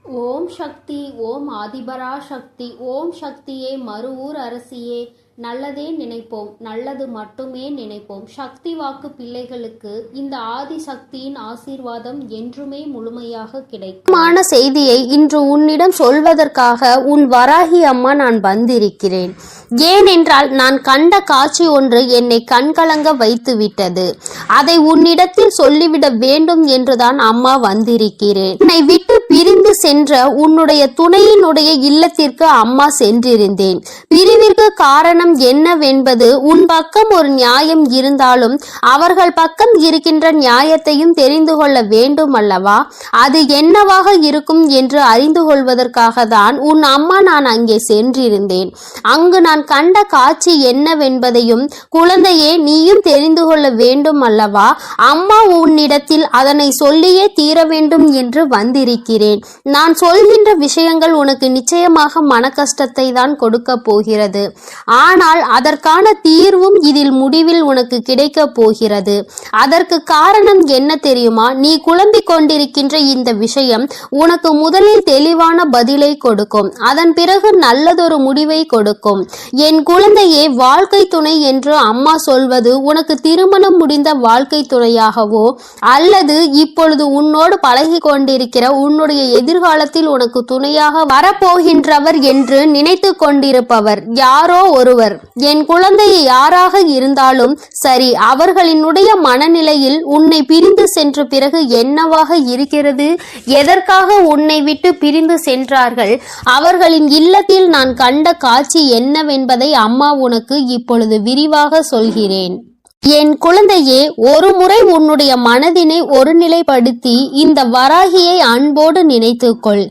ஓம் சக்தி, ஓம் ஆதிபரா சக்தி, ஓம் சக்தியே, மறுவூர் அரசியே, நல்லதே நினைப்போம், நல்லது மட்டுமே நினைப்போம். சக்தி வாக்கு பிள்ளைகளுக்கு இந்த ஆதி சக்தியின் ஆசீர்வாதம் என்றுமே முழுமையாக கிடைக்கும். செய்தியை இன்று உன்னிடம் சொல்வதற்காக உன் வராகி அம்மா நான் வந்திருக்கிறேன். ஏனென்றால் நான் கண்ட காட்சி ஒன்று என்னை கண்கலங்க வைத்து விட்டது. அதை உன்னிடத்தில் சொல்லிவிட வேண்டும் என்றுதான் அம்மா வந்திருக்கிறேன். என்னை விட்டு பிரிந்து சென்ற உன்னுடைய துணையினுடைய இல்லத்திற்கு அம்மா சென்றிருந்தேன். பிரிவிற்கு காரணம் என்னவென்பது உன் பக்கம் ஒரு நியாயம் இருந்தாலும் அவர்கள் பக்கம் இருக்கின்ற நியாயத்தையும் தெரிந்து கொள்ள வேண்டும் அல்லவா? அது என்னவாக இருக்கும் என்று அறிந்து கொள்வதற்காக தான் உன் அம்மா நான் அங்கே சென்றிருந்தேன். அங்கு நான் கண்ட காட்சி என்னவென்பதையும் குழந்தையே நீயும் தெரிந்து கொள்ள வேண்டும் அல்லவா? அம்மா உன்னிடத்தில் அதனை சொல்லியே தீர வேண்டும் என்று வந்திருக்கிறேன். நான் சொல்கின்ற விஷயங்கள் உனக்கு நிச்சயமாக மன கஷ்டத்தை தான் கொடுக்க போகிறது. ஆனால் அதற்கான தீர்வும் இதில் முடிவில் உனக்கு கிடைக்க போகிறது. அதற்கு காரணம் என்ன தெரியுமா? நீ குழம்பிக் கொண்டிருக்கின்ற இந்த விஷயம் உனக்கு முதலில் தெளிவான பதிலை கொடுக்கும். அதன் பிறகு நல்லதொரு முடிவை கொடுக்கும். என் குழந்தையே, வாழ்க்கை துணை என்று அம்மா சொல்வது உனக்கு திருமணம் முடிந்த வாழ்க்கை துணையாகவோ அல்லது இப்பொழுது உன்னோடு பழகி கொண்டிருக்கிற உன்னுடைய எதிர்காலத்தில் உனக்கு துணையாக வரப்போகின்றவர் என்று நினைத்து கொண்டிருப்பவர் யாரோ ஒருவர். என் குழந்தை யாராக இருந்தாலும் சரி, அவர்களினுடைய மனநிலையில் உன்னை பிரிந்து சென்ற பிறகு என்னவாக இருக்கிறது, எதற்காக உன்னை விட்டு பிரிந்து சென்றார்கள், அவர்களின் இல்லத்தில் நான் கண்ட காட்சி என்னவென்பதை அம்மா உனக்கு இப்பொழுது விரிவாக சொல்கிறேன். என் குழந்தையே, ஒரு முறை உன்னுடைய மனதினை ஒருநிலைப்படுத்தி இந்த வராகியை அன்போடு நினைத்துக்கொள்.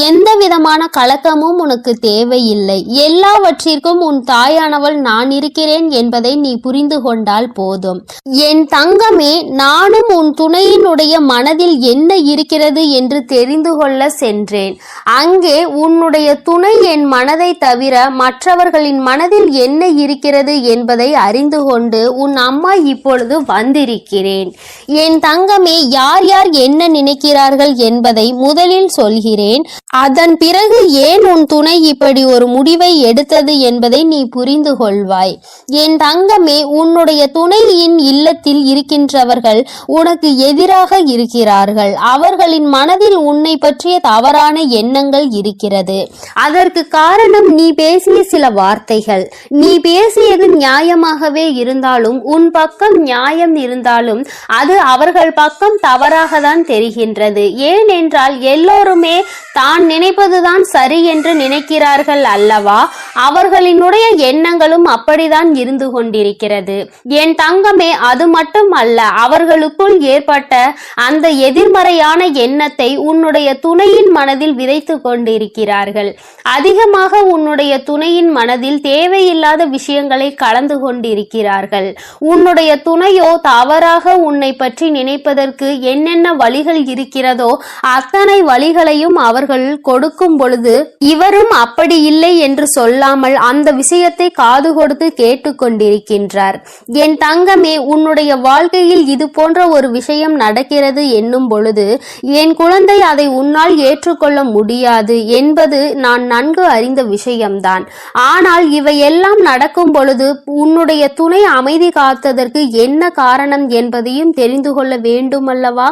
எந்த விதமான கலக்கமும் உனக்கு தேவையில்லை. எல்லாவற்றிற்கும் உன் தாயானவள் நான் இருக்கிறேன் என்பதை நீ புரிந்து கொண்டால் போதும். என் தங்கமே, நானும் உன் துணையினுடைய மனதில் என்ன இருக்கிறது என்று தெரிந்து கொள்ள சென்றேன். அங்கே உன்னுடைய துணை என் மனதை தவிர மற்றவர்களின் மனதில் என்ன இருக்கிறது என்பதை அறிந்து கொண்டு உன் அம்மா இப்பொழுது வந்திருக்கிறேன். என் தங்கமே, யார் யார் என்ன நினைக்கிறார்கள் என்பதை முதலில் சொல்கிறேன். அதன் பிறகு ஏன் உன் துணை இப்படி ஒரு முடிவை எடுத்தது என்பதை நீ புரிந்து கொள்வாய். என் தங்கமே, உன்னுடைய துணையின் இல்லத்தில் இருக்கின்றவர்கள் உனக்கு எதிராக இருக்கிறார்கள். அவர்களின் மனதில் உன்னை பற்றிய தவறான எண்ணங்கள் இருக்கிறது. அதற்கு காரணம் நீ பேசிய சில வார்த்தைகள். நீ பேசியது நியாயமாகவே இருந்தாலும், உன் பக்கம் நியாயம் இருந்தாலும் அது அவர்கள் பக்கம் தவறாக தான் தெரிகின்றது. ஏனென்றால் எல்லோருமே தான் நினைப்பதுதான் சரி என்று நினைக்கிறார்கள் அல்லவா? அவர்களினுடைய எண்ணங்களும் அப்படிதான் இருந்து கொண்டிருக்கிறது. என் தங்கமே, அது மட்டும் அல்ல, அவர்களுக்குள் ஏற்பட்ட அந்த எதிர்மறையான எண்ணத்தை உன்னுடைய துணையின் மனதில் விதைத்து கொண்டிருக்கிறார்கள். அதிகமாக உன்னுடைய துணையின் மனதில் தேவையில்லாத விஷயங்களை கலந்து கொண்டிருக்கிறார்கள். உன்னுடைய துணையோ தவறாக உன்னை பற்றி நினைப்பதற்கு என்னென்ன வழிகள் இருக்கிறதோ அத்தனை வழிகளையும் அவர்கள் கொடுக்கும் பொழுது இவரும் அப்படி இல்லை என்று சொல்லாமல் அந்த விஷயத்தை காது கொடுத்து கேட்டுக்கொண்டிருக்கின்றார். என் தங்கமே, உன்னுடைய வாழ்க்கையில் இது போன்ற ஒரு விஷயம் நடக்கிறது என்னும் பொழுது என் குழந்தை அதை உன்னால் ஏற்றுக்கொள்ள முடியாது என்பது நான் நன்கு அறிந்த விஷயம்தான். ஆனால் இவையெல்லாம் நடக்கும் பொழுது உன்னுடைய துணை அமைதி காத்ததற்கு என்ன காரணம் என்பதையும் தெரிந்து கொள்ள வேண்டும் அல்லவா?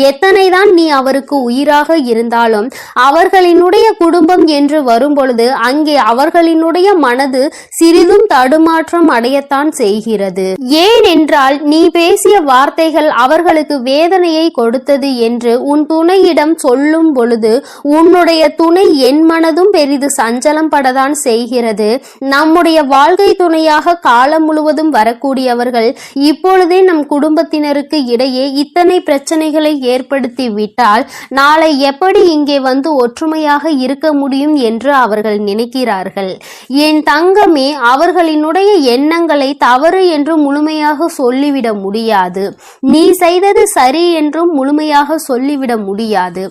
எத்தனைதான் நீ அவருக்கு உயிராக இருந்தாலும் அவர்களினுடைய குடும்பம் என்று வரும் பொழுது அங்கே அவர்களினுடைய மனது சிறிதும் தடுமாற்றம் அடையத்தான் செய்கிறது. ஏனென்றால் நீ பேசிய வார்த்தைகள் அவர்களுக்கு வேதனையை கொடுத்தது என்று உன் துணையிடம் சொல்லும் பொழுது உன்னுடைய துணை என் மனதும் பெரிது சஞ்சலம் படத்தான் செய்கிறது. நம்முடைய வாழ்க்கை துணையாக காலம் முழுவதும் வரக்கூடியவர்கள் இப்பொழுதே நம் குடும்பத்தினருக்கு இடையே இத்தனை பிரச்சனைகளை ஏற்படுத்தி விட்டால் நாளை எப்படி இங்கே வந்து ஒற்றுமையாக இருக்க முடியும் என்று அவர்கள் நினைக்கிறார்கள். என் தங்கமே, அவர்களினுடைய எண்ணங்களை தவறு என்று முழுமையாக சொல்லிவிட முடியாது. நீ செய்தது சரி என்றும் முழுமையாக சொல்லிவிட முடியாது.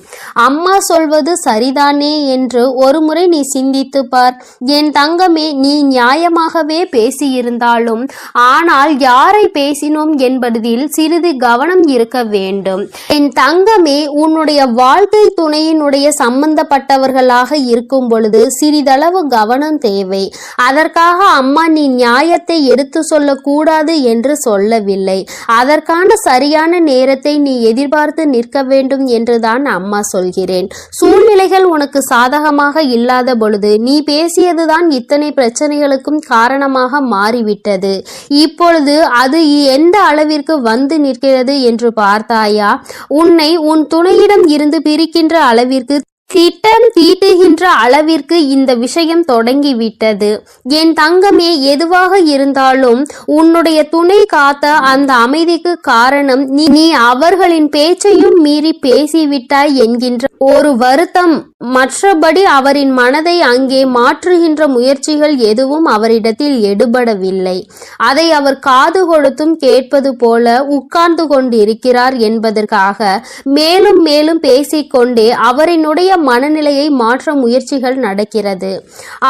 அம்மா சொல்வது சரிதானே என்று ஒரு முறை நீ சிந்தித்து பார். என் தங்கமே, நீ நியாயமாகவே பேசியிருந்தாலும் ஆனால் யார் யாரை பேசினோம் என்பதில் சிறிது கவனம் இருக்க வேண்டும். என் தங்கமே, உன்னுடைய வாழ்க்கை துணையினுடைய சம்பந்தப்பட்டவர்களாக இருக்கும் பொழுது சிறிதளவு கவனம் தேவை. அதற்காக அம்மா நீ நியாயத்தை எடுத்து சொல்லக்கூடாது என்று சொல்லவில்லை. அதற்கான சரியான நேரத்தை நீ எதிர்பார்த்து நிற்க வேண்டும் என்றுதான் அம்மா சொல்கிறேன். சூழ்நிலைகள் உனக்கு சாதகமாக இல்லாத பொழுது நீ பேசியதுதான் இத்தனை பிரச்சனைகளுக்கும் காரணமாக மாறிவிட்டது. இப்பொழுது அது எந்த அளவிற்கு வந்து நிற்கிறது என்று பார்த்தாயா? உன்னை உன் துணையிடம் இருந்து பிரிக்கின்ற அளவிற்கு, திட்டம் தீட்டுகின்ற அளவிற்கு இந்த விஷயம் தொடங்கிவிட்டது. என் தங்கமே, எதுவாக இருந்தாலும் உன்னுடைய துணை காத்த அந்த அமைதிக்கு காரணம் நீ அவர்களின் பேச்சையும் மீறி பேசிவிட்டாய் என்கின்ற ஒரு வருத்தம். மற்றபடி அவரின் மனதை அங்கே மாற்றுகின்ற முயற்சிகள் எதுவும் அவரிடத்தில் எடுபடவில்லை. அதை அவர் காது கொடுத்தும் கேட்பது போல உட்கார்ந்து கொண்டிருக்கிறார் என்பதற்காக மேலும் மேலும் பேசிக்கொண்டே அவரினுடைய மனநிலையை மாற்ற முயற்சிகள் நடக்கிறது.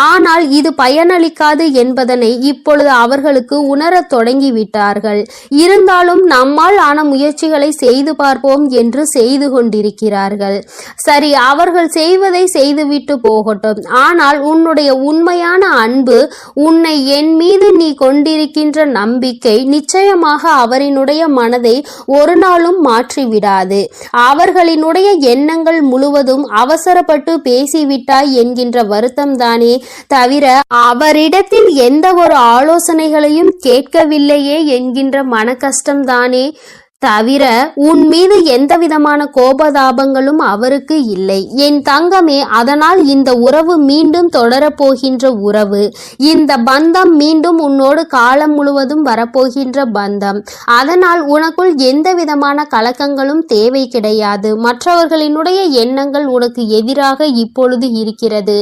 ஆனால் இது பயனளிக்காது என்பதனை இப்பொழுது அவர்களுக்கு உணரத் தொடங்கிவிட்டார்கள். இருந்தாலும் நம்மால் ஆன முயற்சிகளை செய்து பார்ப்போம் என்று செய்து கொண்டிருக்கிறார்கள். சரி, அவர்கள் செய்வதை செய்துவிட்டு போகட்டும். ஆனால் உன்னுடைய உண்மையான அன்பு, உன்னை என் மீது நீ கொண்டிருக்கின்ற நம்பிக்கை நிச்சயமாக அவரினுடைய மனதை ஒரு நாளும் மாற்றிவிடாது. அவர்களினுடைய எண்ணங்கள் முழுவதும் அவசரப்பட்டு பேசிவிட்டாய் என்கின்ற வருத்தம் தானே தவிர அவரிடத்தில் எந்த ஒரு ஆலோசனைகளையும் கேட்கவில்லையே என்கின்ற மன கஷ்டம்தானே தவிர உன் மீது எந்த விதமான கோபதாபங்களும் அவருக்கு இல்லை. என் தங்கமே, அதனால் இந்த உறவு மீண்டும் தொடரப்போகின்ற உறவு. இந்த பந்தம் மீண்டும் உன்னோடு காலம் முழுவதும் வரப்போகின்ற பந்தம். அதனால் உனக்குள் எந்த விதமான கலக்கங்களும் தேவை கிடையாது. மற்றவர்களினுடைய எண்ணங்கள் உனக்கு எதிராக இப்பொழுது இருக்கிறது.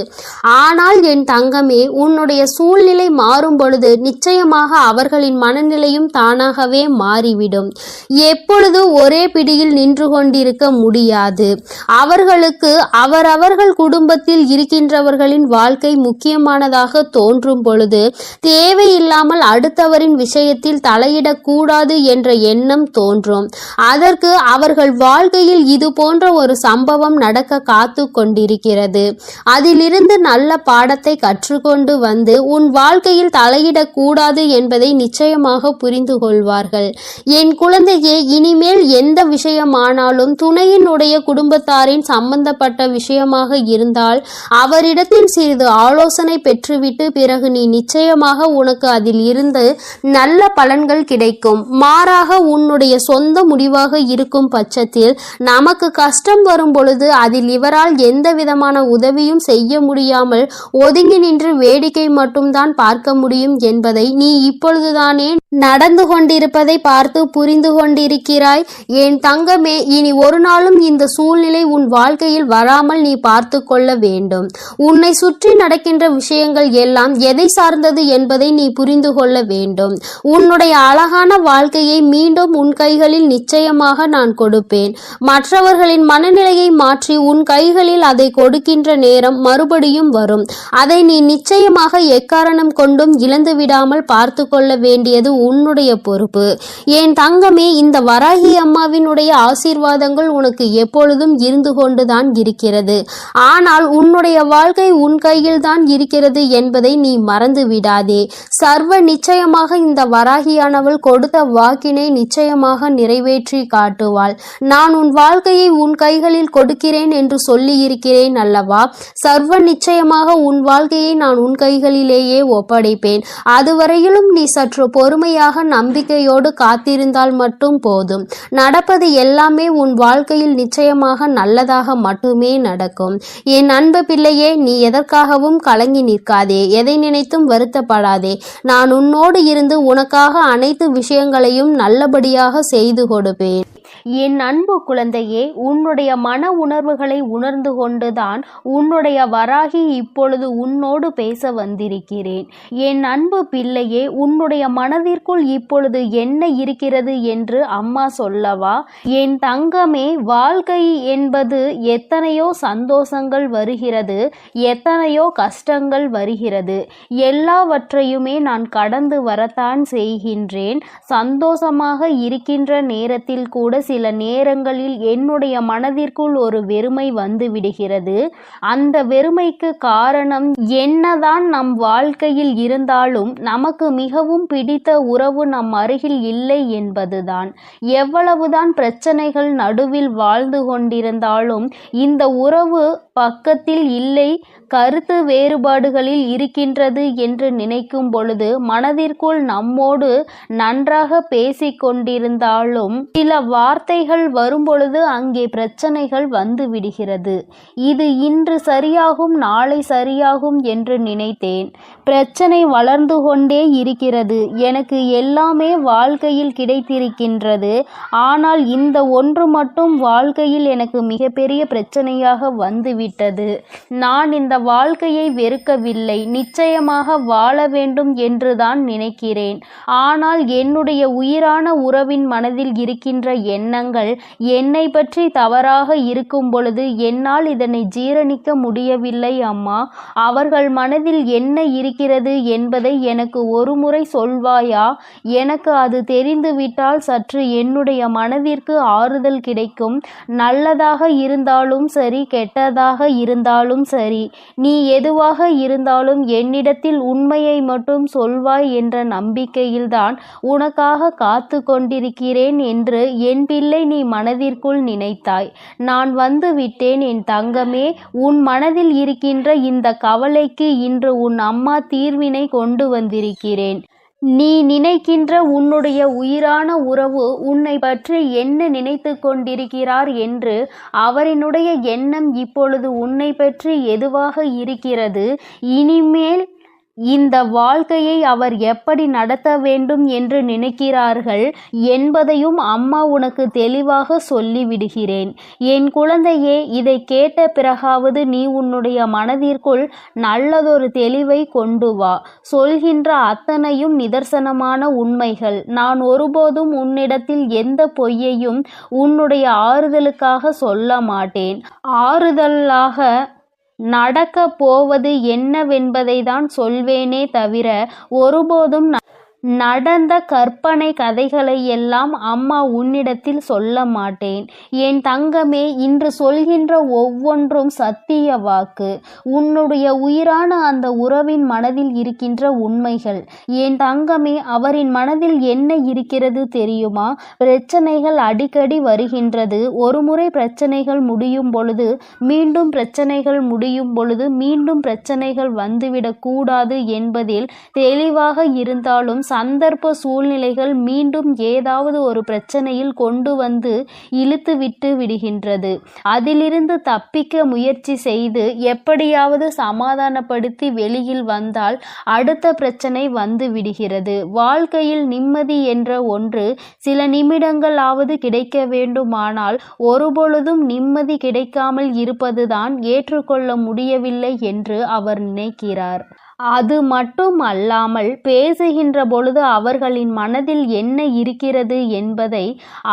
ஆனால் என் தங்கமே, உன்னுடைய சூழ்நிலை மாறும் பொழுது நிச்சயமாக அவர்களின் மனநிலையும் தானாகவே மாறிவிடும். எப்பொழுது ஒரே பிடியில் நின்று கொண்டிருக்க முடியாது. அவர்களுக்கு அவரவர்கள் குடும்பத்தில் இருக்கின்றவர்களின் வாழ்க்கை முக்கியமானதாக தோன்றும் பொழுது தேவையில்லாமல் அடுத்தவரின் விஷயத்தில் தலையிடக்கூடாது என்ற எண்ணம் தோன்றும். அதற்கு அவர்கள் வாழ்க்கையில் இது போன்ற ஒரு சம்பவம் நடக்க காத்து கொண்டிருக்கிறது. அதிலிருந்து நல்ல பாடத்தை கற்றுக்கொண்டு வந்து உன் வாழ்க்கையில் தலையிடக்கூடாது என்பதை நிச்சயமாக புரிந்து கொள்வார்கள். என் குழந்தையே, இனிமேல் எந்த விஷயமானாலும் துணையினுடைய குடும்பத்தாரின் சம்பந்தப்பட்ட விஷயமாக இருந்தால் அவரிடத்தில் சிறிது ஆலோசனை பெற்றுவிட்டு பிறகு நீ நிச்சயமாக உனக்கு அதில் இருந்து நல்ல பலன்கள் கிடைக்கும். மாறாக உன்னுடைய சொந்த முடிவாக இருக்கும் பட்சத்தில் நமக்கு கஷ்டம் வரும் பொழுது அதில் இவரால் எந்த விதமான உதவியும் செய்ய முடியாமல் ஒதுங்கி நின்று வேடிக்கை மட்டும்தான் பார்க்க முடியும் என்பதை நீ இப்பொழுதுதானே நடந்து கொண்டிருப்பதை பார்த்து புரிந்து கொண்டிருக்கிறாய். என் தங்கமே, இனி ஒரு நாளும் இந்த சூழ்நிலை உன் வாழ்க்கையில் வராமல் நீ பார்த்து கொள்ள வேண்டும். உன்னை சுற்றி நடக்கின்ற விஷயங்கள் எல்லாம் எதை சார்ந்தது என்பதை நீ புரிந்து கொள்ள வேண்டும். உன்னுடைய அழகான வாழ்க்கையை மீண்டும் உன் கைகளில் நிச்சயமாக நான் கொடுப்பேன். மற்றவர்களின் மனநிலையை மாற்றி உன் கைகளில் அதை கொடுக்கின்ற நேரம் மறுபடியும் வரும். அதை நீ நிச்சயமாக எக்காரணம் கொண்டும் இழந்து விடாமல் பார்த்து கொள்ள வேண்டியது உன்னுடைய பொறுப்பு. என் தங்கமே, இந்த வராகி அம்மாவினுடைய ஆசீர்வாதங்கள் உனக்கு எப்பொழுதும் இருந்து கொண்டுதான் இருக்கிறது. ஆனால் உன்னுடைய வாழ்க்கை உன் கையில் தான் இருக்கிறது என்பதை நீ மறந்து விடாதே. சர்வ நிச்சயமாக இந்த வராகியானவள் கொடுத்த வாக்கினை நிச்சயமாக நிறைவேற்றி காட்டுவாள். நான் உன் வாழ்க்கையை உன் கைகளில் கொடுக்கிறேன் என்று சொல்லி இருக்கிறேன் அல்லவா? சர்வ நிச்சயமாக உன் வாழ்க்கையை நான் உன் கைகளிலேயே ஒப்படைப்பேன். அதுவரையிலும் நீ சற்று பொறுமையாக நம்பிக்கையோடு காத்திருந்தால் மட்டும் போதும். நடப்பது எல்லாமே உன் வாழ்க்கையில் நிச்சயமாக நல்லதாக மட்டுமே நடக்கும். என் அன்பு பிள்ளையே, நீ எதற்காகவும் கலங்கி நிற்காதே. எதை நினைத்தும் வருத்தப்படாதே. நான் உன்னோடு இருந்து உனக்காக அனைத்து விஷயங்களையும் நல்லபடியாக செய்து கொடுப்பேன். என் அன்பு குழந்தையே, உன்னுடைய மன உணர்வுகளை உணர்ந்து கொண்டுதான் உன்னுடைய வராகி இப்பொழுது உன்னோடு பேச வந்திருக்கிறேன். என் அன்பு பிள்ளையே, உன்னுடைய மனதிற்குள் இப்பொழுது என்ன இருக்கிறது என்று அம்மா சொல்லவா? என் தங்கமே, வாழ்க்கை என்பது எத்தனையோ சந்தோஷங்கள் வருகிறது, எத்தனையோ கஷ்டங்கள் வருகிறது. எல்லாவற்றையுமே நான் கடந்து வரத்தான் செய்கின்றேன். சந்தோஷமாக இருக்கின்ற நேரத்தில் கூட சில நேரங்களில் என்னுடைய மனதிற்குள் ஒரு வெறுமை வந்து விடுகிறது. அந்த வெறுமைக்கு காரணம் என்னதான் நம் வாழ்க்கையில் இருந்தாலும் நமக்கு மிகவும் பிடித்த உறவு நம் அருகில் இல்லை என்பதுதான். எவ்வளவுதான் பிரச்சனைகள் நடுவில் வாழ்ந்து கொண்டிருந்தாலும் இந்த உறவு பக்கத்தில் இல்லை, கருத்து வேறுபாடுகளில் இருக்கின்றது என்று நினைக்கும் பொழுது மனதிற்குள் நம்மோடு நன்றாக பேசிக்கொண்டிருந்தாலும் சில வார்த்தைகள் வரும்பொழுது அங்கே பிரச்சனைகள் வந்து விடுகிறது. இது இன்று சரியாகும், நாளை சரியாகும் என்று நினைத்தேன். பிரச்சனை வளர்ந்து கொண்டே இருக்கிறது. எனக்கு எல்லாமே வாழ்க்கையில் கிடைத்திருக்கின்றது. ஆனால் இந்த ஒன்று மட்டும் வாழ்க்கையில் எனக்கு மிகப்பெரிய பிரச்சனையாக வந்துவிட்டது. நான் இந்த வாழ்க்கையை வெறுக்கவில்லை, நிச்சயமாக வாழ வேண்டும் என்றுதான் நினைக்கிறேன். ஆனால் என்னுடைய உயிரான உறவின் மனதில் இருக்கின்ற எண்ணங்கள் என்னை பற்றி தவறாக இருக்கும் பொழுது என்னால் இதனை ஜீரணிக்க முடியவில்லை அம்மா. அவர்கள் மனதில் என்ன இருக்கிறது என்பதை எனக்கு ஒரு முறை சொல்வாயா? எனக்கு அது தெரிந்துவிட்டால் சற்று என்னுடைய மனதிற்கு ஆறுதல் கிடைக்கும். நல்லதாக இருந்தாலும் சரி, கெட்டதாக இருந்தாலும் சரி, நீ எதுவாக இருந்தாலும் என்னிடத்தில் உண்மையை மட்டும் சொல்வாய் என்ற நம்பிக்கையில்தான் உனக்காக காத்து கொண்டிருக்கிறேன் என்று என் பிள்ளை நீ மனதிற்குள் நினைத்தாய். நான் வந்து விட்டேன் என் தங்கமே. உன் மனதில் இருக்கின்ற இந்த கவலைக்கு இன்று உன் அம்மா தீர்வினை கொண்டு வந்திருக்கிறேன். நீ நினைக்கின்ற உன்னுடைய உயிரான உறவு உன்னை பற்றி என்ன நினைத்து கொண்டிருக்கிறார் என்று அவரினுடைய எண்ணம் இப்பொழுது உன்னை பற்றி எதுவாக இருக்கிறது, இனிமேல் இந்த வாழ்க்கையை அவர் எப்படி நடத்த வேண்டும் என்று நினைக்கிறார்கள் என்பதையும் அம்மா உனக்கு தெளிவாக சொல்லிவிடுகிறேன். என் குழந்தையே, இதை கேட்ட பிறகாவது நீ உன்னுடைய மனதிற்குள் நல்லதொரு தெளிவை கொண்டு வா. சொல்கின்ற அத்தனையும் நிதர்சனமான உண்மைகள். நான் ஒருபோதும் உன்னிடத்தில் எந்த பொய்யையும் உன்னுடைய ஆறுதலுக்காக சொல்ல மாட்டேன். ஆறுதலாக நடக்க போவது என்னவென்பதை தான் சொல்வேனே தவிர ஒருபோதும் நடந்த கற்பனை கதைகளை எல்லாம் அம்மா உன்னிடத்தில் சொல்ல மாட்டேன். என் தங்கமே, இன்று சொல்கின்ற ஒவ்வொன்றும் சத்திய வாக்கு. உன்னுடைய உயிரான அந்த உறவின் மனதில் இருக்கின்ற உண்மைகள். என் தங்கமே, அவரின் மனதில் என்ன இருக்கிறது தெரியுமா? பிரச்சனைகள் அடிக்கடி வருகின்றது. ஒருமுறை பிரச்சனைகள் முடியும் பொழுது மீண்டும் பிரச்சனைகள் முடியும் பொழுது மீண்டும் பிரச்சனைகள் வந்துவிடக் கூடாது என்பதில் தெளிவாக இருந்தாலும் சந்தர்ப்ப சூழ்நிலைகள் மீண்டும் ஏதாவது ஒரு பிரச்சனையில் கொண்டு வந்து இழுத்து விட்டு விடுகின்றது. அதிலிருந்து தப்பிக்க முயற்சி செய்து எப்படியாவது சமாதானப்படுத்தி வெளியில் வந்தால் அடுத்த பிரச்சனை வந்து விடுகிறது. வாழ்க்கையில் நிம்மதி என்ற ஒன்று சில நிமிடங்களாவது கிடைக்க வேண்டுமானால் ஒருபொழுதும் நிம்மதி கிடைக்காமல் இருப்பதுதான் ஏற்றுக்கொள்ள முடியவில்லை என்று அவர் நினைக்கிறார். அது மட்டும் அல்லாமல் பேசுகின்ற பொழுது அவர்களின் மனதில் என்ன இருக்கிறது என்பதை,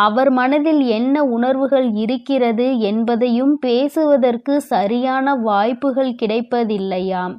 அவர் மனதில் என்ன உணர்வுகள் இருக்கிறது என்பதையும் பேசுவதற்கு சரியான வாய்ப்புகள் கிடைப்பதில்லையாம்.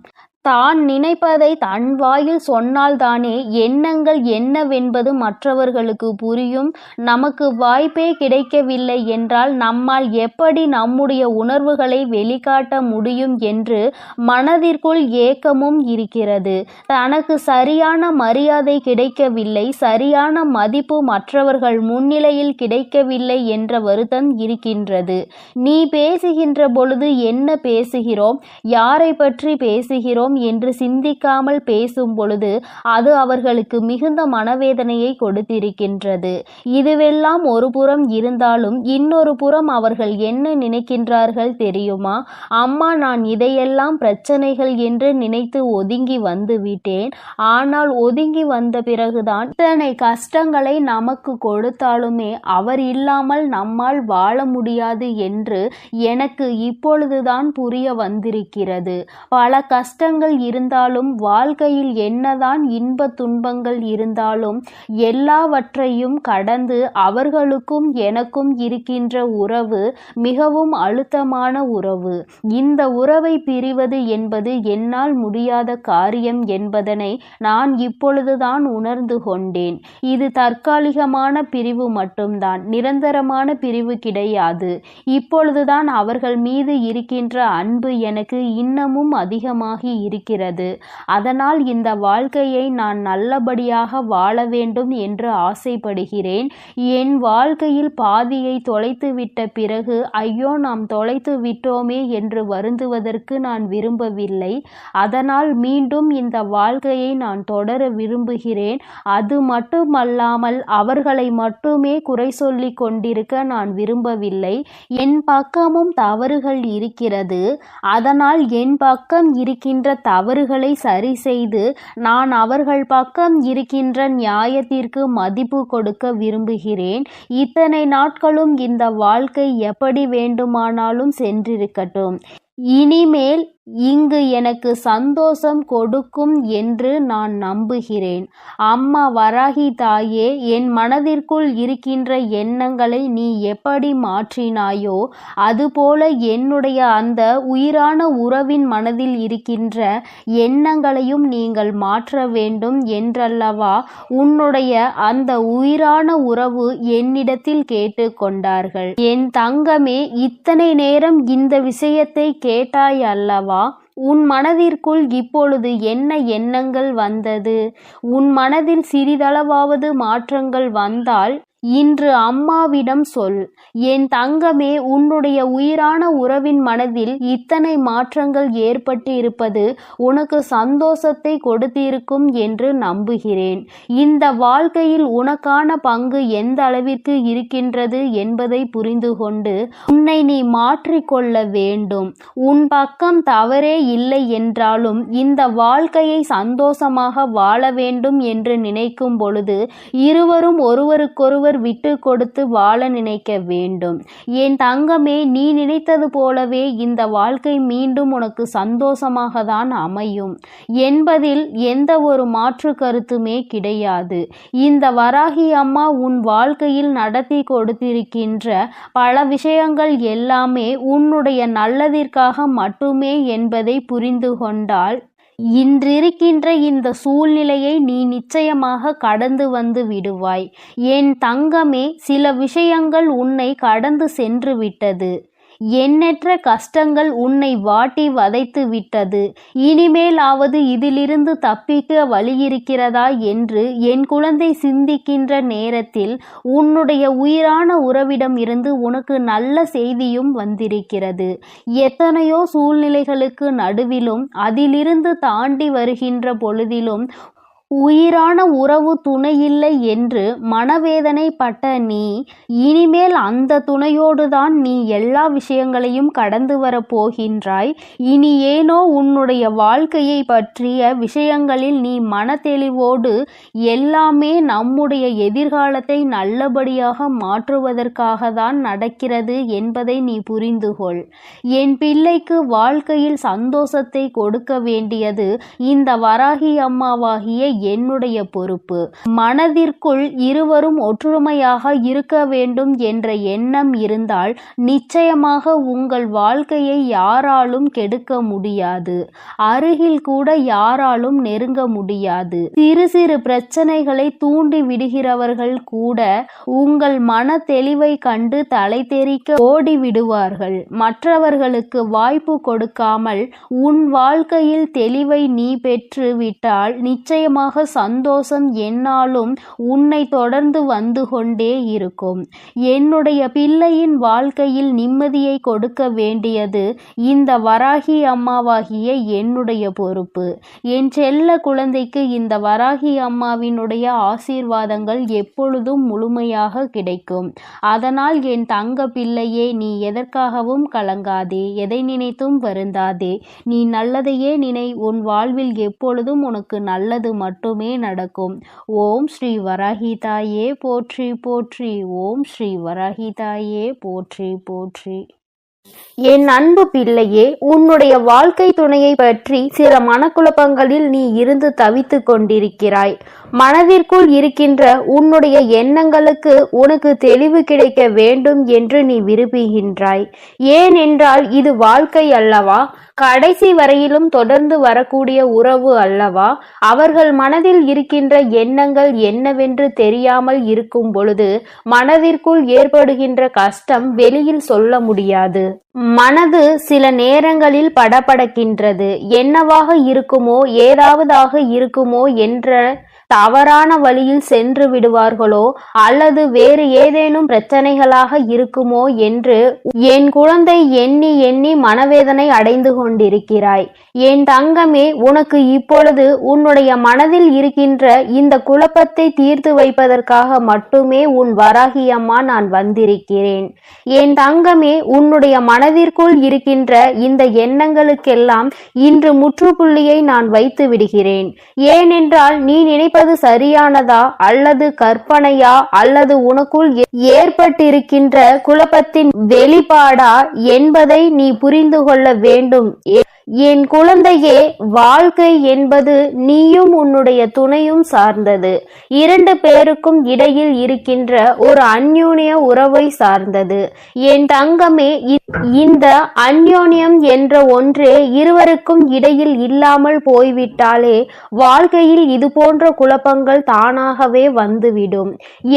தான் நினைப்பதை தன் வாயில் சொன்னால்தானே எண்ணங்கள் என்னவென்பது மற்றவர்களுக்கு புரியும். நமக்கு வாய்ப்பே கிடைக்கவில்லை என்றால் நம்மால் எப்படி நம்முடைய உணர்வுகளை வெளிக்காட்ட முடியும் என்று மனதிற்குள் ஏக்கமும் இருக்கிறது. தனக்கு சரியான மரியாதை கிடைக்கவில்லை, சரியான மதிப்பு மற்றவர்கள் முன்னிலையில் கிடைக்கவில்லை என்ற வருத்தம் இருக்கின்றது. நீ பேசுகின்ற பொழுது என்ன பேசுகிறோம், யாரை பற்றி பேசுகிறோம் செய்தோம் என்று சிந்திக்காமல் பேசும் பொழுது அது அவர்களுக்கு மிகுந்த மனவேதனையை கொடுத்திருக்கின்றது. இதுவெல்லாம் ஒரு புறம் இருந்தாலும் இன்னொரு புறம் அவர்கள் என்ன நினைக்கின்றார்கள் தெரியுமா? அம்மா, நான் இதையெல்லாம் பிரச்சனைகள் என்று நினைத்து ஒதுங்கி வந்து விட்டேன். ஆனால் ஒதுங்கி வந்த பிறகுதான் இத்தனை கஷ்டங்களை நமக்கு கொடுத்தாலுமே அவர் இல்லாமல் நம்மால் வாழ முடியாது என்று எனக்கு இப்பொழுதுதான் புரிய வந்திருக்கிறது. பல கஷ்டங்கள் இருந்தாலும், வாழ்க்கையில் என்னதான் இன்ப துன்பங்கள் இருந்தாலும் எல்லாவற்றையும் கடந்து அவர்களுக்கும் எனக்கும் இருக்கின்ற உறவு மிகவும் அழுத்தமான உறவு. இந்த உறவை பிரிவது என்பது என்னால் முடியாத காரியம் என்பதனை நான் இப்பொழுதுதான் உணர்ந்து கொண்டேன். இது தற்காலிகமான பிரிவு மட்டும்தான், நிரந்தரமான பிரிவு கிடையாது. இப்பொழுதுதான் அவர்கள் மீது இருக்கின்ற அன்பு எனக்கு இன்னமும் அதிகமாகி இருக்கிறது. அதனால் இந்த வாழ்க்கையை நான் நல்லபடியாக வாழ வேண்டும் என்று ஆசைப்படுகிறேன். என் வாழ்க்கையில் பாதியை தொலைத்துவிட்ட பிறகு ஐயோ, நாம் தொலைத்து விட்டோமே என்று வருந்துவதற்கு நான் விரும்பவில்லை. அதனால் மீண்டும் இந்த வாழ்க்கையை நான் தொடர விரும்புகிறேன். அது மட்டுமல்லாமல் அவர்களை மட்டுமே குறை சொல்லி கொண்டிருக்க நான் விரும்பவில்லை. என் பக்கமும் தவறுகள் இருக்கிறது. அதனால் என் பக்கம் இருக்கின்ற தவறுகளை சரி செய்து நான் அவர்கள் பக்கம் இருக்கின்ற நியாயத்திற்கு மதிப்பு கொடுக்க விரும்புகிறேன். இத்தனை நாட்களும் இந்த வாழ்க்கை எப்படி வேண்டுமானாலும் சென்றிருக்கட்டும். இனிமேல் இங்கு எனக்கு சந்தோஷம் கொடுக்கும் என்று நான் நம்புகிறேன். அம்மா வராகி தாயே, என் மனதிற்குள் இருக்கின்ற எண்ணங்களை நீ எப்படி மாற்றினாயோ அதுபோல என்னுடைய அந்த உயிரான உறவின் மனதில் இருக்கின்ற எண்ணங்களையும் நீங்கள் மாற்ற வேண்டும் என்றல்லவா உன்னுடைய அந்த உயிரான உறவு என்னிடத்தில் கேட்டுக்கொண்டார்கள். என் தங்கமே, இத்தனை நேரம் இந்த விஷயத்தை கேட்டாய் அல்லவா? உன் மனதிற்குள் இப்பொழுது என்ன எண்ணங்கள் வந்தது? உன் மனதில் சிறிதளவாவது மாற்றங்கள் வந்தால் இன்று அம்மாவிடம் சொல். என் தங்கமே, உன்னுடைய உயிரான உறவின் மனதில் இத்தனை மாற்றங்கள் ஏற்பட்டு இருப்பது உனக்கு சந்தோஷத்தை கொடுத்திருக்கும் என்று நம்புகிறேன். இந்த வாழ்க்கையில் உனக்கான பங்கு எந்த அளவிற்கு இருக்கின்றது என்பதை புரிந்து கொண்டு உன்னை நீ மாற்றிக்கொள்ள வேண்டும். உன் பக்கம் தவறே இல்லை என்றாலும் இந்த வாழ்க்கையை சந்தோஷமாக வாழ வேண்டும் என்று நினைக்கும் பொழுது இருவரும் ஒருவருக்கொருவர் விட்டு கொடுத்து வாழ நினைக்க வேண்டும். என் தங்கமே, நீ நினைத்தது போலவே இந்த வாழ்க்கை மீண்டும் உனக்கு சந்தோஷமாக தான் அமையும் என்பதில் எந்த ஒரு மாற்று கருத்துமே கிடையாது. இந்த வராகி அம்மா உன் வாழ்க்கையில் நடத்தி கொடுத்திருக்கின்ற பல விஷயங்கள் எல்லாமே உன்னுடைய நல்லதிற்காக மட்டுமே என்பதை புரிந்து கொண்டால் இன்றிருக்கின்ற இந்த சூழ்நிலையை நீ நிச்சயமாக கடந்து வந்து விடுவாய். என் தங்கமே, சில விஷயங்கள் உன்னை கடந்து சென்று விட்டது. எண்ணற்ற கஷ்டங்கள் உன்னை வாட்டி வதைத்து விட்டது. இனிமேலாவது இதிலிருந்து தப்பிக்க வழியிருக்கிறதா என்று என் குழந்தை சிந்திக்கின்ற நேரத்தில் உன்னுடைய உயிரான உறவிடம் இருந்து உனக்கு நல்ல செய்தியும் வந்திருக்கிறது. எத்தனையோ சூழ்நிலைகளுக்கு நடுவிலும் அதிலிருந்து தாண்டி வருகின்ற பொழுதிலும் உயிரான உறவு துணையில்லை என்று மனவேதனைப்பட்ட நீ இனிமேல் அந்த துணையோடுதான் நீ எல்லா விஷயங்களையும் கடந்து வரப்போகின்றாய். இனி ஏனோ உன்னுடைய வாழ்க்கையை பற்றிய விஷயங்களில் நீ மனத்தெளிவோடு எல்லாமே நம்முடைய எதிர்காலத்தை நல்லபடியாக மாற்றுவதற்காக தான் நடக்கிறது என்பதை நீ புரிந்துகொள். என் பிள்ளைக்கு வாழ்க்கையில் சந்தோஷத்தை கொடுக்க வேண்டியது இந்த வராகி அம்மாவாகிய என்னுடைய பொறுப்பு. மனதிற்குள் இருவரும் ஒற்றுமையாக இருக்க வேண்டும் என்ற எண்ணம் இருந்தால் நிச்சயமாக உங்கள் வாழ்க்கையை யாராலும் கெடுக்க முடியாது. அருகில் கூட யாராலும் நெருங்க முடியாது. சிறு சிறு பிரச்சனைகளை தூண்டி விடுகிறவர்கள் கூட உங்கள் மன தெளிவை கண்டு தலை தெறிக்க ஓடி விடுவார்கள். மற்றவர்களுக்கு வாய்ப்பு கொடுக்காமல் உன் வாழ்க்கையில் தெளிவை நீ பெற்று விட்டால் நிச்சயமாக நிச்சயமாக சந்தோஷம் என்னாலும் உன்னை தொடர்ந்து வந்து கொண்டே இருக்கும். என்னுடைய பிள்ளையின் வாழ்க்கையில் நிம்மதியை கொடுக்க வேண்டியது இந்த வராகி அம்மாவாகிய என்னுடைய பொறுப்பு. என் செல்ல குழந்தைக்கு இந்த வராகி அம்மாவினுடைய ஆசீர்வாதங்கள் எப்பொழுதும் முழுமையாக கிடைக்கும். அதனால் என் தங்க பிள்ளையே, நீ எதற்காகவும் கலங்காதே, எதை நினைத்தும் வருந்தாதே. நீ நல்லதையே நினை. உன் வாழ்வில் எப்பொழுதும் உனக்கு நல்லது மட்டுமே நடக்கும். ஓம் ஸ்ரீ வராகி தாயே போற்றி போற்றி. ஓம் ஸ்ரீ வராகி தாயே போற்றி போற்றி. என் அன்பு பிள்ளையே, உன்னுடைய வாழ்க்கை துணையை பற்றி சில மனக்குழப்பங்களில் நீ இருந்து தவித்து கொண்டிருக்கிறாய். மனதிற்குள் இருக்கின்ற உன்னுடைய எண்ணங்களுக்கு உனக்கு தெளிவு கிடைக்க வேண்டும் என்று நீ விரும்புகின்றாய். ஏனென்றால் இது வாழ்க்கை அல்லவா? கடைசி வரையிலும் தொடர்ந்து வரக்கூடிய உறவு அல்லவா? அவர்கள் மனதில் இருக்கின்ற எண்ணங்கள் என்னவென்று தெரியாமல் இருக்கும் பொழுது மனதிற்குள் ஏற்படுகின்ற கஷ்டம் வெளியில் சொல்ல முடியாது. மனது சில நேரங்களில் படபடக்கின்றது. என்னவாக இருக்குமோ, ஏதாவதாக இருக்குமோ என்ற தவறான வழியில் சென்று விடுவார்களோ அல்லது வேறு ஏதேனும் பிரச்சனைகளாக இருக்குமோ என்று என் குழந்தை எண்ணி எண்ணி மனவேதனை அடைந்து கொண்டிருக்கிறாய். என் தங்கமே, உனக்கு இப்பொழுது உன்னுடைய மனதில் இருக்கின்ற இந்த குழப்பத்தை தீர்த்து வைப்பதற்காக மட்டுமே உன் வராகி அம்மா நான் வந்திருக்கிறேன். என் தங்கமே, உன்னுடைய மனதிற்குள் இருக்கின்ற இந்த எண்ணங்களுக்கெல்லாம் இன்று முற்றுப்புள்ளியை நான் வைத்து விடுகிறேன். ஏனென்றால் நீ நினைப்பது சரியானதா அல்லது கற்பனையா அல்லது உனக்குள் ஏற்பட்டிருக்கின்ற குழப்பத்தின் வெளிப்பாடா என்பதை நீ புரிந்து கொள்ள வேண்டும். என் குழந்தையே, வாழ்க்கை என்பது நீயும் உன்னுடைய துணையும் சார்ந்தது. இரண்டு பேருக்கும் இடையில் இருக்கின்ற ஒரு அந்யோன்ய உறவை சார்ந்தது. என் தங்கமே, இந்த அந்யோன்யம் என்ற ஒன்றே இருவருக்கும் இடையில் இல்லாமல் போய்விட்டாலே வாழ்க்கையில் இது போன்ற குழப்பங்கள் தானாகவே வந்துவிடும்.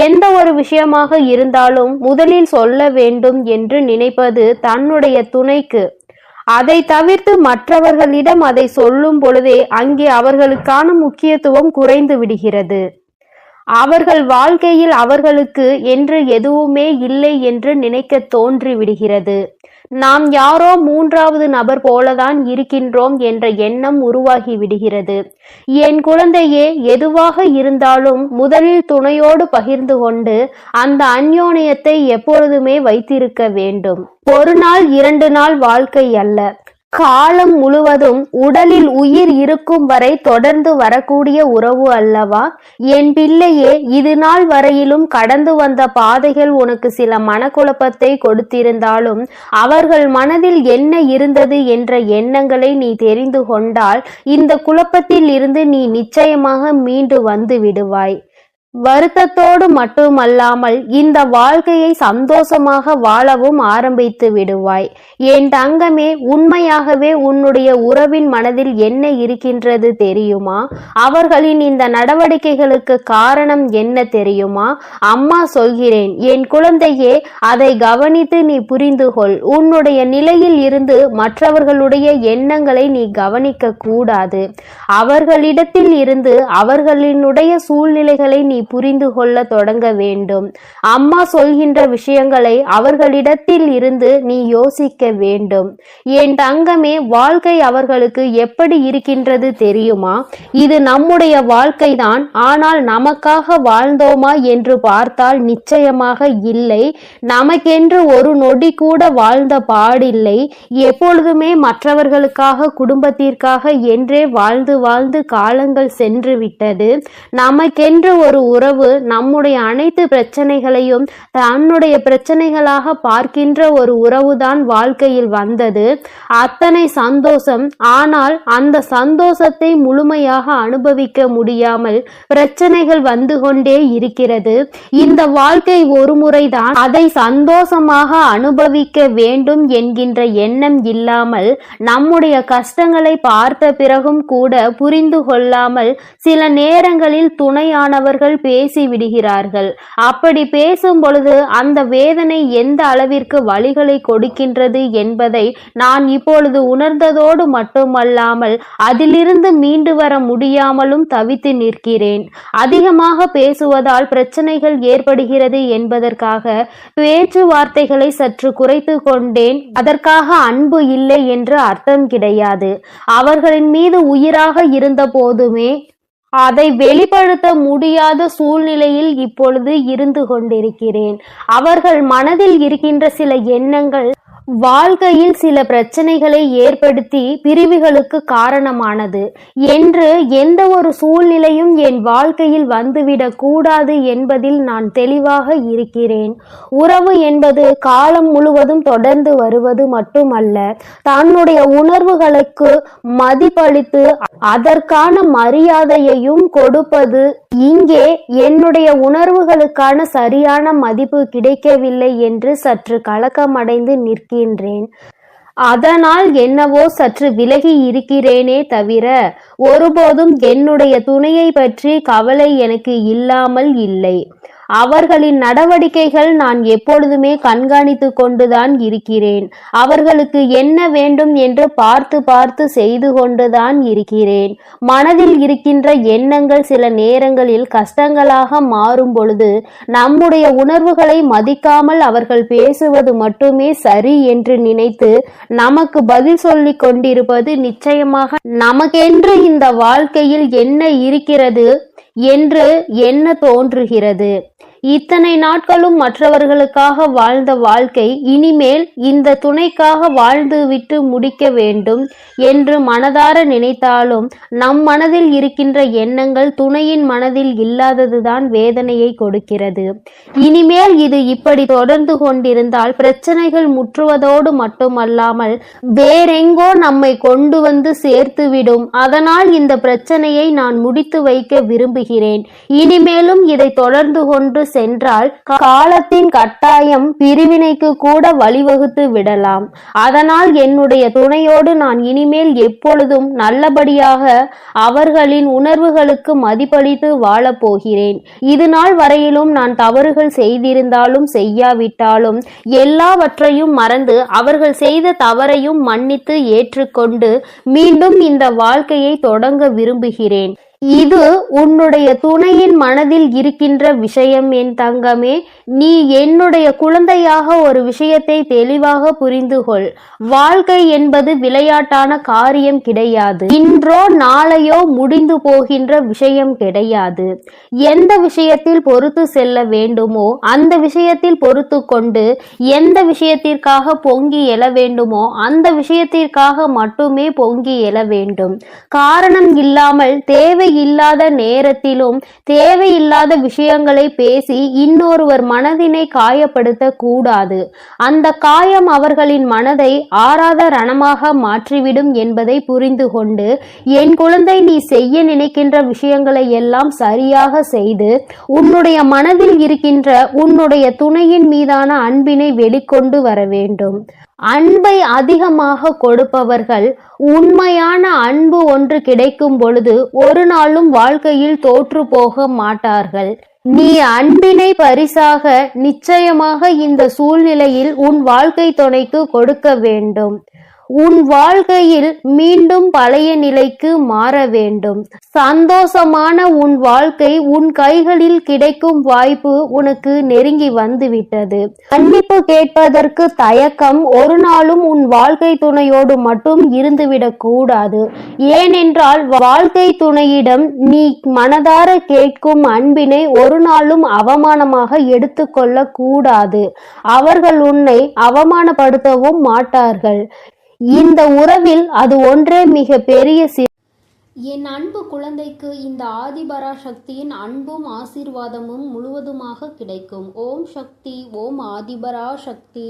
எந்த ஒரு விஷயமாக இருந்தாலும் முதலில் சொல்ல வேண்டும் என்று நினைப்பது தன்னுடைய துணைக்கு. அதை தவிர்த்து மற்றவர்களிடம் அதை சொல்லும் பொழுதே அங்கே அவர்களுக்கான முக்கியத்துவம் குறைந்து விடுகிறது. அவர்கள் வாழ்க்கையில் அவர்களுக்கு என்று எதுவுமே இல்லை என்று நினைக்க தோன்றி விடுகிறது. நாம் யாரோ மூன்றாவது நபர் போலதான் இருக்கின்றோம் என்ற எண்ணம் உருவாகி விடுகிறது. என் குழந்தையே, எதுவாக இருந்தாலும் முதலில் துணையோடு பகிர்ந்து கொண்டு அந்த அந்யோன்யத்தை எப்பொழுதுமே வைத்திருக்க வேண்டும். ஒரு நாள் 2 நாள் வாழ்க்கை அல்ல, காலம் முழுவதும் உடலில் உயிர் இருக்கும் வரை தொடர்ந்து வரக்கூடிய உறவு அல்லவா? என் பிள்ளையே, இது நாள் வரையிலும் கடந்து வந்த பாதைகள் உனக்கு சில மனக்குழப்பத்தை கொடுத்திருந்தாலும் அவர்கள் மனதில் என்ன இருந்தது என்ற எண்ணங்களை நீ தெரிந்து கொண்டால் இந்த குழப்பத்தில் இருந்து நீ நிச்சயமாக மீண்டு வந்து விடுவாய். வருத்தத்தோடு மட்டுமல்லாமல் இந்த வாழ்க்கையை சந்தோஷமாக வாழவும் ஆரம்பித்து விடுவாய். என் தங்கமே, உண்மையாகவே உன்னுடைய உறவின் மனதில் என்ன இருக்கின்றது தெரியுமா? அவர்களின் இந்த நடவடிக்கைகளுக்கு காரணம் என்ன தெரியுமா? அம்மா சொல்கிறேன் என் குழந்தையே, அதை கவனித்து நீ புரிந்து கொள். உன்னுடைய நிலையில் இருந்து மற்றவர்களுடைய எண்ணங்களை நீ கவனிக்க கூடாது. அவர்களிடத்தில் இருந்து அவர்களினுடைய சூழ்நிலைகளை நீ புரிந்து கொள்ள தொடங்க வேண்டும். அம்மா சொல்கின்ற விஷயங்களை அவர்களிடத்தில் இருந்து நீ யோசிக்க வேண்டும். என் தங்கமே, வாழ்க்கை அவர்களுக்கு எப்படி இருக்கின்றது தெரியுமா? இது நம்முடைய வாழ்க்கைதான், ஆனால் நமக்காக வாழ்ந்தோமா என்று பார்த்தால் நிச்சயமாக இல்லை. நமக்கென்று ஒரு நொடி கூட வாழ்ந்த பாடில்லை. எப்பொழுதுமே மற்றவர்களுக்காக, குடும்பத்திற்காக என்றே வாழ்ந்து வாழ்ந்து காலங்கள் சென்று விட்டது. நமக்கென்று ஒரு உறவு நம்முடைய அனைத்து பிரச்சனைகளையும் தன்னுடைய பிரச்சனைகளாக பார்க்கின்ற ஒரு உறவுதான் வாழ்க்கையில் வந்தது. அத்தனை சந்தோஷம். ஆனால் அந்த சந்தோஷத்தை முழுமையாக அனுபவிக்க முடியாமல் பிரச்சனைகள் வந்து கொண்டே இருக்கிறது. இந்த வாழ்க்கை ஒரு முறைதான், அதை சந்தோஷமாக அனுபவிக்க வேண்டும் என்கின்ற எண்ணம் இல்லாமல் நம்முடைய கஷ்டங்களை பார்த்த பிறகும் கூட புரிந்து கொள்ளாமல் சில நேரங்களில் துணையானவர்கள் பேசிவிடுகிறார்கள். அப்படி பேசும் பொழுது அந்த வேதனை எந்த அளவிற்கு வலிகளை கொடுக்கின்றது என்பதை நான் இப்பொழுது உணர்ந்ததோடு மட்டுமல்லாமல் அதிலிருந்து மீண்டு வர முடியாமலும் தவித்து நிற்கிறேன். அதிகமாக பேசுவதால் பிரச்சனைகள் ஏற்படுகிறது என்பதற்காக பேச்சுவார்த்தைகளை சற்று குறைத்து கொண்டேன். அதற்காக அன்பு இல்லை என்று அர்த்தம் கிடையாது. அவர்களின் மீது உயிராக இருந்த போதுமே அதை வெளிப்படுத்த முடியாத சூழ்நிலையில் இப்பொழுது இருந்து கொண்டிருக்கிறேன். அவர்கள் மனதில் இருக்கின்ற சில எண்ணங்கள் வாழ்க்கையில் சில பிரச்சனைகளை ஏற்படுத்தி பிரிவுகளுக்கு காரணமானது என்று எந்த ஒரு சூழ்நிலையும் என் வாழ்க்கையில் வந்துவிடக் கூடாது என்பதில் நான் தெளிவாக இருக்கிறேன். உறவு என்பது காலம் முழுவதும் தொடர்ந்து வருவது மட்டுமல்ல, தன்னுடைய உணர்வுகளுக்கு மதிப்பளித்து அதற்கான மரியாதையையும் கொடுப்பது. இங்கே என்னுடைய உணர்வுகளுக்கான சரியான மதிப்பு கிடைக்கவில்லை என்று சற்று கலக்கமடைந்து நிற்கின்றேன். அதனால் என்னவோ சற்று விலகி இருக்கிறேனே தவிர ஒருபோதும் என்னுடைய துணையை பற்றி கவலை எனக்கு இல்லாமல் இல்லை. அவர்களின் நடவடிக்கைகள் நான் எப்பொழுதுமே கண்காணித்து கொண்டுதான் இருக்கிறேன். அவர்களுக்கு என்ன வேண்டும் என்று பார்த்து பார்த்து செய்து கொண்டுதான் இருக்கிறேன். மனதில் இருக்கின்ற எண்ணங்கள் சில நேரங்களில் கஷ்டங்களாக மாறும் பொழுது நம்முடைய உணர்வுகளை மதிக்காமல் அவர்கள் பேசுவது மட்டுமே சரி என்று நினைத்து நமக்கு பதில் சொல்லிக் கொண்டிருப்பது நிச்சயமாக நமக்கென்று இந்த வாழ்க்கையில் என்ன இருக்கிறது என்று எண்ண தோன்றுகிறது. இத்தனை நாட்களும் மற்றவர்களுக்காக வாழ்ந்த வாழ்க்கை இனிமேல் இந்த துணைக்காக வாழ்ந்து விட்டு முடிக்க வேண்டும் என்று மனதார நினைத்தாலும் நம் மனதில் இருக்கின்ற எண்ணங்கள் துணையின் மனதில் இல்லாததுதான் வேதனையை கொடுக்கிறது. இனிமேல் இது இப்படி தொடர்ந்து கொண்டிருந்தால் பிரச்சனைகள் முற்றுவதோடு மட்டுமல்லாமல் வேறெங்கோ நம்மை கொண்டு வந்து சேர்த்துவிடும். அதனால் இந்த பிரச்சனையை நான் முடித்து வைக்க விரும்புகிறேன். இனிமேலும் இதை தொடர்ந்து கொண்டு சென்றால் காலத்தின் கட்டாயம் பிரிவினைக்கு கூட வழிவகுத்து விடலாம். அதனால் என்னுடைய துணையோடு நான் இனிமேல் எப்பொழுதும் நல்லபடியாக அவர்களின் உணர்வுகளுக்கு மதிப்பளித்து வாழப் போகிறேன். இது நாள் வரையிலும் நான் தவறுகள் செய்திருந்தாலும் செய்யாவிட்டாலும் எல்லாவற்றையும் மறந்து அவர்கள் செய்த தவறையும் மன்னித்து ஏற்றுக்கொண்டு மீண்டும் இந்த வாழ்க்கையை தொடங்க விரும்புகிறேன். இது உன்னுடைய துணையின் மனதில் இருக்கின்ற விஷயம் என் தங்கமே. நீ என்னுடைய குழந்தையாக ஒரு விஷயத்தை தெளிவாக புரிந்து கொள். வாழ்க்கை என்பது விளையாட்டான காரியம் கிடையாது. இன்றோ நாளையோ முடிந்து போகின்ற விஷயம் கிடையாது. எந்த விஷயத்தில் பொறுத்து செல்ல வேண்டுமோ அந்த விஷயத்தில் பொறுத்து கொண்டு எந்த விஷயத்திற்காக பொங்கி எழ வேண்டுமோ அந்த விஷயத்திற்காக மட்டுமே பொங்கி எழ வேண்டும். காரணம் இல்லாமல் தேவை இல்லாத நேரத்திலும் தேவையில்லாத விஷயங்களை பேசி இன்னொருவர் மனதினை காயப்படுத்த கூடாது. அந்த காயம் அவர்களின் மனதை ஆறாத ரணமாக மாற்றிவிடும் என்பதை புரிந்து கொண்டு என் குழந்தை, நீ செய்ய நினைக்கின்ற விஷயங்களை எல்லாம் சரியாக செய்து உன்னுடைய மனதில் இருக்கின்ற உன்னுடைய துணையின் மீதான அன்பினை வெளிக்கொண்டு வர வேண்டும். அன்பை அதிகமாக கொடுப்பவர்கள் உண்மையான அன்பு ஒன்று கிடைக்கும் பொழுது ஒரு நாளும் வாழ்க்கையில் தோற்று போக மாட்டார்கள். நீ அன்பினை பரிசாக நிச்சயமாக இந்த சூழ்நிலையில் உன் வாழ்க்கை துணைக்கு கொடுக்க வேண்டும். உன் வாழ்க்கையில் மீண்டும் பழைய நிலைக்கு மாற வேண்டும். சந்தோஷமான உன் வாழ்க்கை உன் கைகளில் கிடைக்கும் வாய்ப்பு உனக்கு நெருங்கி வந்துவிட்டது. மன்னிப்பு கேட்பதற்கு தயக்கம் ஒரு நாளும் உன் வாழ்க்கை துணையோடு மட்டும் இருந்துவிடக் கூடாது. ஏனென்றால் வாழ்க்கை துணையிடம் நீ மனதார கேட்கும் அன்பினை ஒரு நாளும் அவமானமாக எடுத்துக்கொள்ள கூடாது. அவர்கள் உன்னை அவமானப்படுத்தவும் மாட்டார்கள். இந்த உறவில் அது ஒன்றே மிக பெரிய என் அன்பு குழந்தைக்கு இந்த ஆதிபராசக்தியின் அன்பும் ஆசீர்வாதமும் முழுவதுமாக கிடைக்கும். ஓம் சக்தி, ஓம் ஆதிபராசக்தி.